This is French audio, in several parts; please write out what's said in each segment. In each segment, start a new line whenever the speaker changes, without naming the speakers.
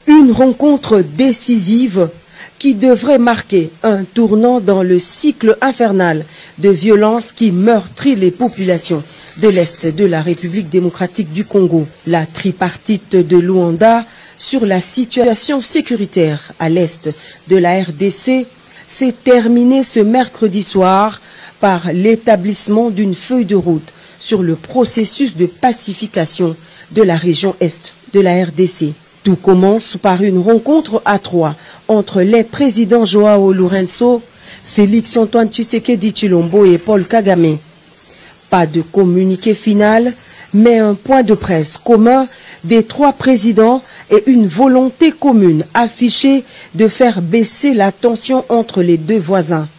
Une rencontre décisive qui devrait marquer un tournant dans le cycle infernal de violence qui meurtrit les populations de l'Est de la République démocratique du Congo. La tripartite de Luanda sur la situation sécuritaire à l'Est de la RDC s'est terminée ce mercredi soir par l'établissement d'une feuille de route sur le processus de pacification de la région Est de la RDC. Tout commence par une rencontre à trois entre les présidents Joao Lourenço, Félix Antoine Tshisekedi Tshilombo et Paul Kagame. Pas de communiqué final, mais un point de presse commun des trois présidents et une volonté commune affichée de faire baisser la tension entre les deux voisins.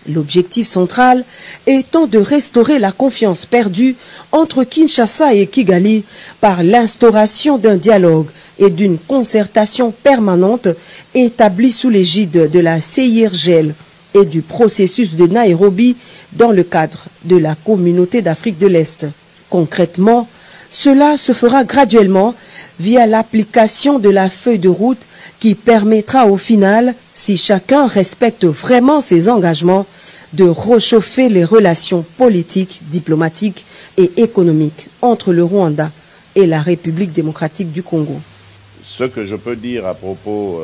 L'objectif central étant de restaurer la confiance perdue entre Kinshasa et Kigali par l'instauration d'un dialogue et d'une concertation permanente établie sous l'égide de la CIRGL et du processus de Nairobi dans le cadre de la communauté d'Afrique de l'Est. Concrètement, cela se fera graduellement via l'application de la feuille de route qui permettra au final, si chacun respecte vraiment ses engagements, de réchauffer les relations politiques, diplomatiques et économiques entre le Rwanda et la République démocratique du Congo.
Ce que je peux dire à propos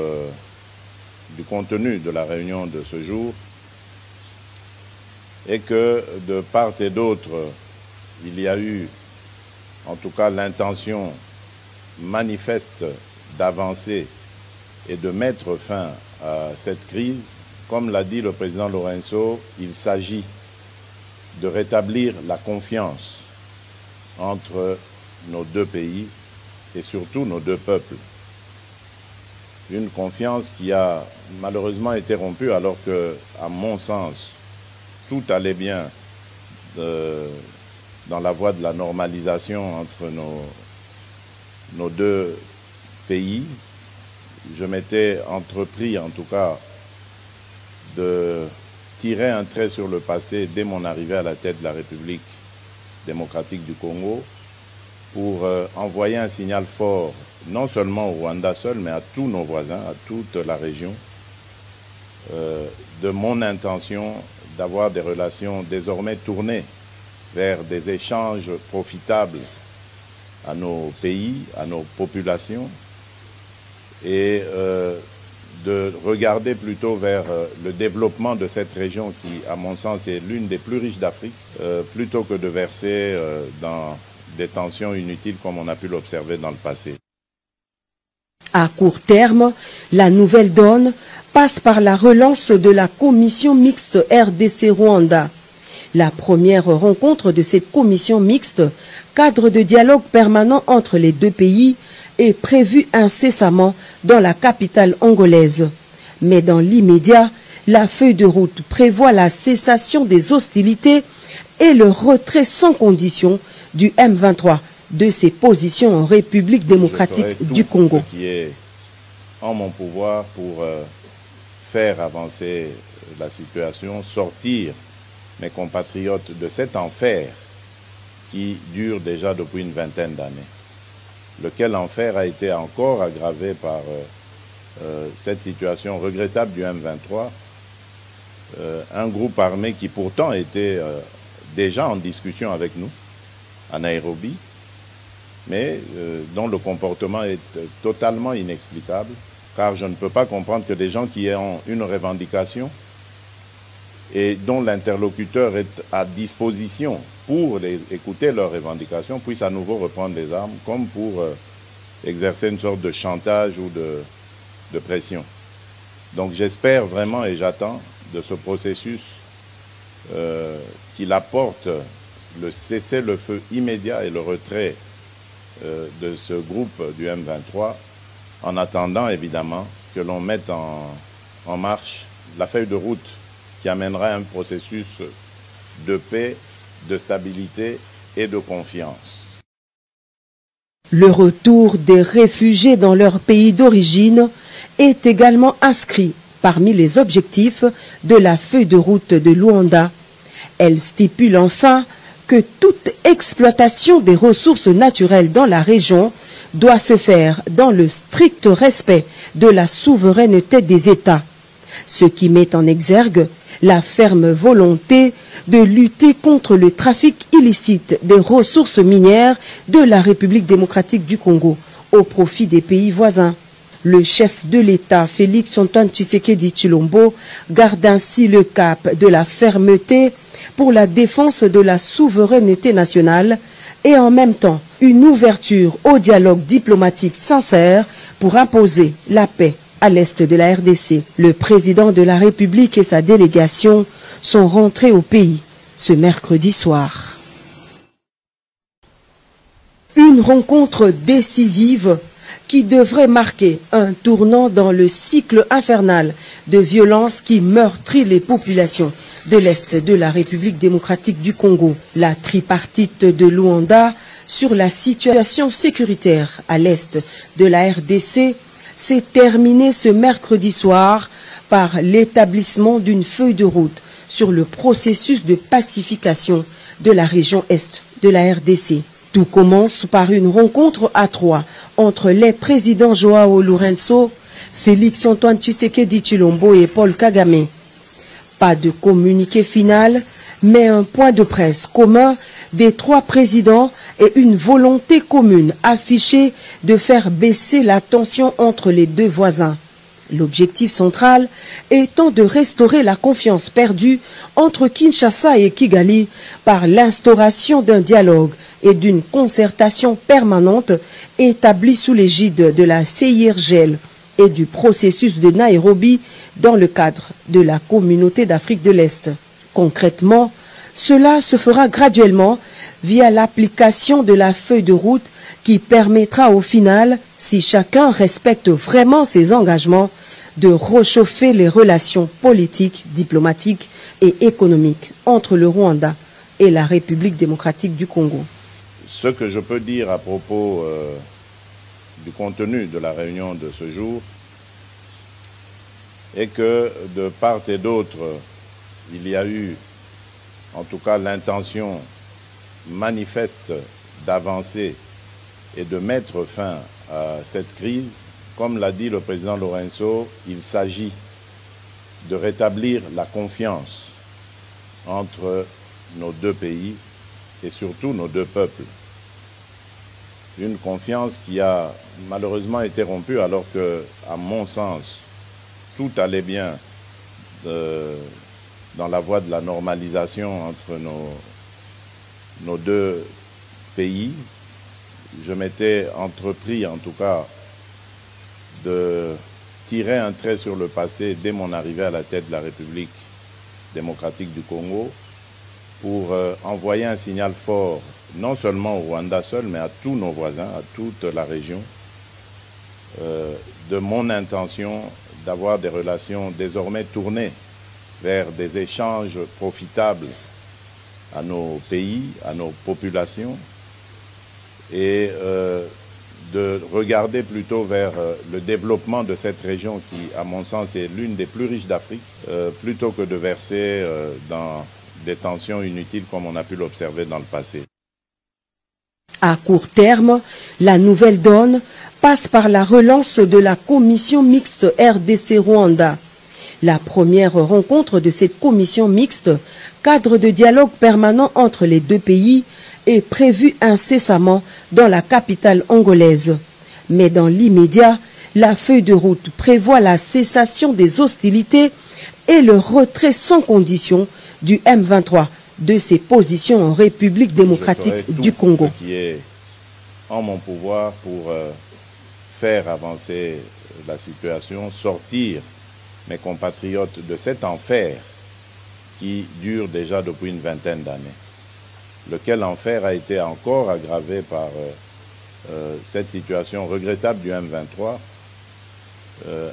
du contenu de la réunion de ce jour est que de part et d'autre, il y a eu en tout cas l'intention manifeste d'avancer et de mettre fin à cette crise. Comme l'a dit le président Lourenço, il s'agit de rétablir la confiance entre nos deux pays et surtout nos deux peuples. Une confiance qui a malheureusement été rompue alors que, à mon sens, tout allait bien dans la voie de la normalisation entre nos deux pays. Je m'étais entrepris, en tout cas, de tirer un trait sur le passé dès mon arrivée à la tête de la République démocratique du Congo pour envoyer un signal fort, non seulement au Rwanda seul, mais à tous nos voisins, à toute la région, de mon intention d'avoir des relations désormais tournées vers des échanges profitables à nos pays, à nos populations, et de regarder plutôt vers le développement de cette région qui, à mon sens, est l'une des plus riches d'Afrique, plutôt que de verser dans des tensions inutiles comme on a pu l'observer dans le passé.
À court terme, la nouvelle donne passe par la relance de la commission mixte RDC-Rwanda. La première rencontre de cette commission mixte, cadre de dialogue permanent entre les deux pays, est prévue incessamment dans la capitale angolaise. Mais dans l'immédiat, la feuille de route prévoit la cessation des hostilités et le retrait sans condition du M23 de ses positions en République démocratique du Congo.
Ce qui est en mon pouvoir pour faire avancer la situation, sortir mes compatriotes de cet enfer qui dure déjà depuis une vingtaine d'années. Lequel enfer a été encore aggravé par cette situation regrettable du M23, un groupe armé qui pourtant était déjà en discussion avec nous à Nairobi, mais dont le comportement est totalement inexplicable, car je ne peux pas comprendre que des gens qui ont une revendication et dont l'interlocuteur est à disposition pour écouter leurs revendications, puissent à nouveau reprendre les armes, comme pour exercer une sorte de chantage ou de pression. Donc j'espère vraiment et j'attends de ce processus qu'il apporte le cessez-le-feu immédiat et le retrait de ce groupe du M23, en attendant évidemment que l'on mette en marche la feuille de route qui amènera un processus de paix, de stabilité et de confiance.
Le retour des réfugiés dans leur pays d'origine est également inscrit parmi les objectifs de la feuille de route de Luanda. Elle stipule enfin que toute exploitation des ressources naturelles dans la région doit se faire dans le strict respect de la souveraineté des États, ce qui met en exergue la ferme volonté de lutter contre le trafic illicite des ressources minières de la République démocratique du Congo au profit des pays voisins. Le chef de l'État, Félix-Antoine Tshisekedi Tshilombo, garde ainsi le cap de la fermeté pour la défense de la souveraineté nationale et en même temps une ouverture au dialogue diplomatique sincère pour imposer la paix à l'est de la RDC. Le président de la République et sa délégation sont rentrés au pays ce mercredi soir. Une rencontre décisive qui devrait marquer un tournant dans le cycle infernal de violence qui meurtrit les populations de l'Est de la République démocratique du Congo. La tripartite de Luanda sur la situation sécuritaire à l'Est de la RDC s'est terminée ce mercredi soir par l'établissement d'une feuille de route sur le processus de pacification de la région Est de la RDC. Tout commence par une rencontre à trois entre les présidents Joao Lourenço, Félix-Antoine Tshisekedi Tshilombo et Paul Kagame. Pas de communiqué final, mais un point de presse commun des trois présidents et une volonté commune affichée de faire baisser la tension entre les deux voisins. L'objectif central étant de restaurer la confiance perdue entre Kinshasa et Kigali par l'instauration d'un dialogue et d'une concertation permanente établie sous l'égide de la CIRGL et du processus de Nairobi dans le cadre de la communauté d'Afrique de l'Est. Concrètement, cela se fera graduellement via l'application de la feuille de route qui permettra au final, si chacun respecte vraiment ses engagements, de réchauffer les relations politiques, diplomatiques et économiques entre le Rwanda et la République démocratique du Congo.
Ce que je peux dire à propos du contenu de la réunion de ce jour est que de part et d'autre, il y a eu en tout cas l'intention manifeste d'avancer et de mettre fin à cette crise. Comme l'a dit le président Lourenço, il s'agit de rétablir la confiance entre nos deux pays et surtout nos deux peuples. Une confiance qui a malheureusement été rompue alors que, à mon sens, tout allait bien dans la voie de la normalisation entre nos deux pays. Je m'étais entrepris, en tout cas, de tirer un trait sur le passé dès mon arrivée à la tête de la République démocratique du Congo pour envoyer un signal fort, non seulement au Rwanda seul, mais à tous nos voisins, à toute la région, de mon intention d'avoir des relations désormais tournées vers des échanges profitables à nos pays, à nos populations, et de regarder plutôt vers le développement de cette région qui, à mon sens, est l'une des plus riches d'Afrique, plutôt que de verser dans des tensions inutiles comme on a pu l'observer dans le passé.
À court terme, la nouvelle donne passe par la relance de la commission mixte RDC-Rwanda. La première rencontre de cette commission mixte, cadre de dialogue permanent entre les deux pays, est prévue incessamment dans la capitale angolaise. Mais dans l'immédiat, la feuille de route prévoit la cessation des hostilités et le retrait sans condition du M23 de ses positions en République démocratique du Congo.
Ce qui est en mon pouvoir pour faire avancer la situation, sortir mes compatriotes de cet enfer qui dure déjà depuis une vingtaine d'années. Lequel enfer a été encore aggravé par cette situation regrettable du M23,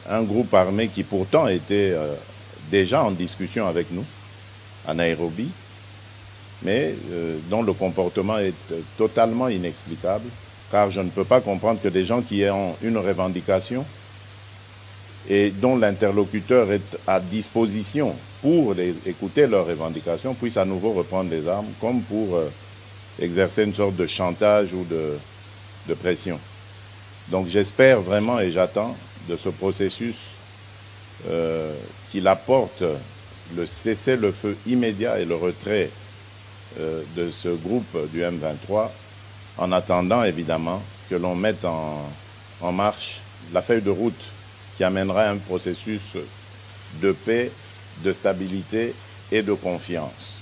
un groupe armé qui pourtant était déjà en discussion avec nous à Nairobi, mais dont le comportement est totalement inexplicable, car je ne peux pas comprendre que des gens qui ont une revendication et dont l'interlocuteur est à disposition pour écouter leurs revendications, puissent à nouveau reprendre les armes, comme pour exercer une sorte de chantage ou de pression. Donc j'espère vraiment et j'attends de ce processus qu'il apporte le cessez-le-feu immédiat et le retrait de ce groupe du M23, en attendant évidemment que l'on mette en marche la feuille de route qui amènera un processus de paix, de stabilité et de confiance.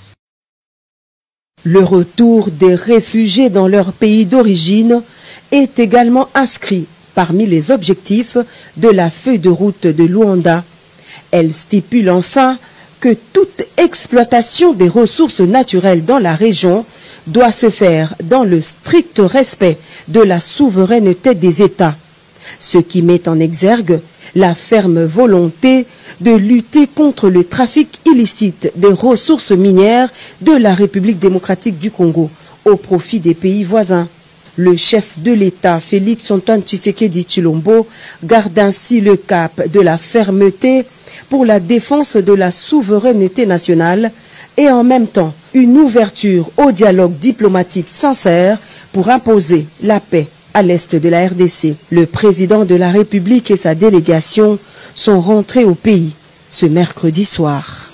Le retour des réfugiés dans leur pays d'origine est également inscrit parmi les objectifs de la feuille de route de Luanda. Elle stipule enfin que toute exploitation des ressources naturelles dans la région doit se faire dans le strict respect de la souveraineté des États, ce qui met en exergue la ferme volonté de lutter contre le trafic illicite des ressources minières de la République démocratique du Congo au profit des pays voisins. Le chef de l'État, Félix Antoine Tshisekedi Tshilombo, garde ainsi le cap de la fermeté pour la défense de la souveraineté nationale et en même temps une ouverture au dialogue diplomatique sincère pour imposer la paix à l'est de la RDC. Le président de la République et sa délégation sont rentrés au pays ce mercredi soir.